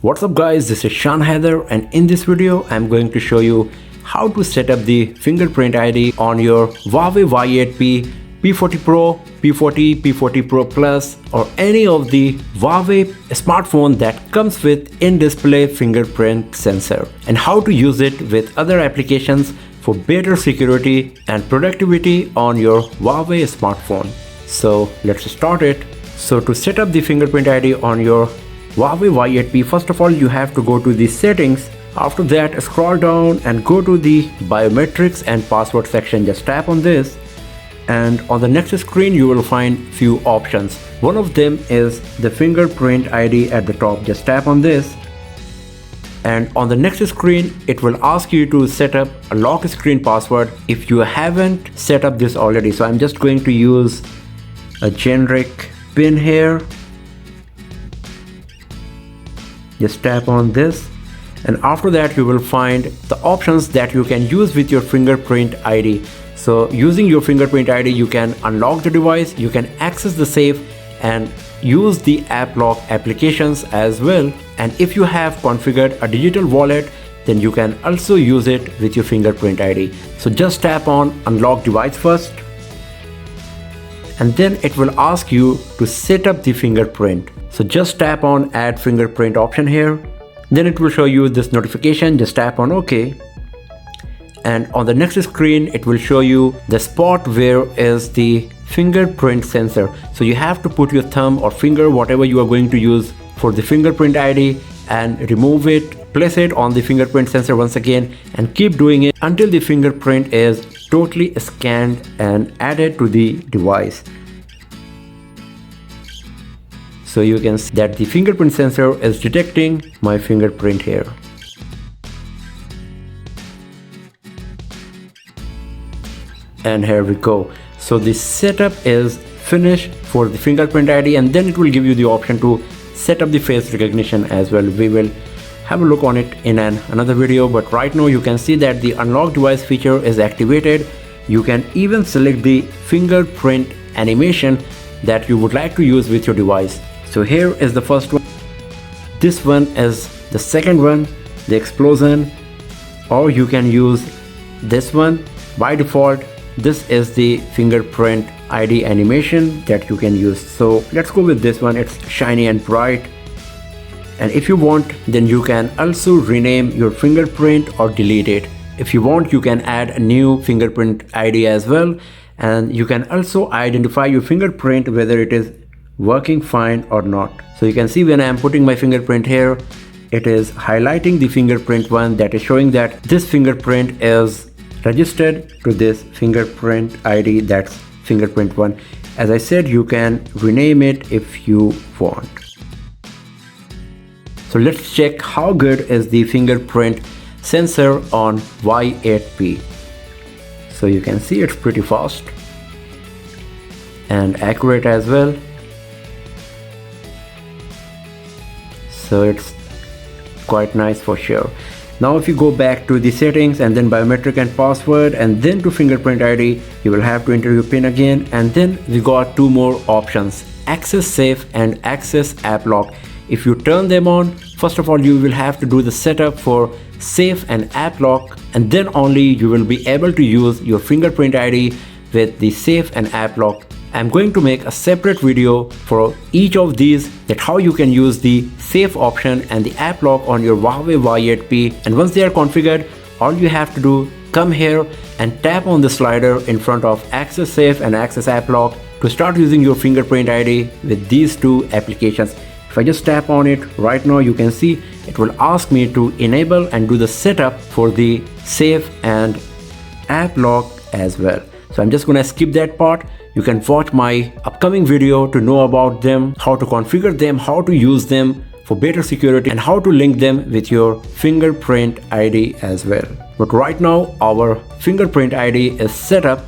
What's up guys, this is Shan Haider, and in this video I'm going to show you how to set up the fingerprint ID on your Huawei Y8p, P40 Pro, P40, P40 Pro Plus or any of the Huawei smartphone that comes with in-display fingerprint sensor, and how to use it with other applications for better security and productivity on your Huawei smartphone. So let's start it. So to set up the fingerprint ID on your Huawei Y8p, first of all you have to go to the settings. After that, scroll down and go to the biometrics and password section. Just tap on this, and on the next screen you will find few options. One of them is the fingerprint ID at the top. Just tap on this, and on the next screen it will ask you to set up a lock screen password if you haven't set up this already. So I'm just going to use a generic pin here. Just tap on this, and after that you will find the options that you can use with your fingerprint ID. So using your fingerprint ID you can unlock the device, you can access the safe and use the app lock applications as well. And if you have configured a digital wallet, then you can also use it with your fingerprint ID. So just tap on unlock device first, and then it will ask you to set up the fingerprint. So just tap on add fingerprint option here. Then it will show you this notification. Just tap on OK, and on the next screen it will show you the spot where is the fingerprint sensor. So you have to put your thumb or finger, whatever you are going to use for the fingerprint ID, and remove it, place it on the fingerprint sensor once again, and keep doing it until the fingerprint is totally scanned and added to the device. So you can see that the fingerprint sensor is detecting my fingerprint here. And here we go. So the setup is finished for the fingerprint ID, and then it will give you the option to set up the face recognition as well. We will have a look on it in another video, but right now you can see that the unlock device feature is activated. You can even select the fingerprint animation that you would like to use with your device. So here is the first one, this one is the second one, the explosion, or you can use this one. By default this is the fingerprint ID animation that you can use. So let's go with this one. It's shiny and bright, and if you want then you can also rename your fingerprint or delete it. If you want you can add a new fingerprint ID as well, and you can also identify your fingerprint whether it is working fine or not. So you can see when I am putting my fingerprint here, it is highlighting the fingerprint one, that is showing that this fingerprint is registered to this fingerprint ID, that's fingerprint one. As I said, you can rename it if you want. So let's check how good is the fingerprint sensor on Y8p. So you can see it's pretty fast and accurate as well. So it's quite nice for sure. Now if you go back to the settings and then biometric and password and then to fingerprint ID, you will have to enter your PIN again, and then we got two more options, access safe and access app lock. If you turn them on, first of all you will have to do the setup for safe and app lock, and then only you will be able to use your fingerprint ID with the safe and app lock. I'm going to make a separate video for each of these, that how you can use the safe option and the app lock on your Huawei Y8p. And once they are configured, all you have to do, come here and tap on the slider in front of access safe and access app lock to start using your fingerprint ID with these two applications. If I just tap on it right now, you can see it will ask me to enable and do the setup for the safe and app lock as well. So I'm just gonna skip that part. You can watch my upcoming video to know about them, how to configure them, how to use them for better security, and how to link them with your fingerprint ID as well. But right now our fingerprint ID is set up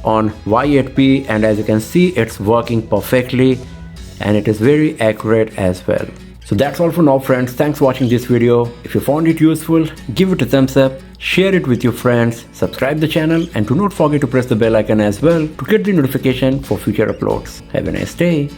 on Y8p, and as you can see it's working perfectly and it is very accurate as well. So that's all for now friends. Thanks for watching this video. If you found it useful, give it a thumbs up, share it with your friends, subscribe the channel, and do not forget to press the bell icon as well to get the notification for future uploads. Have a nice day.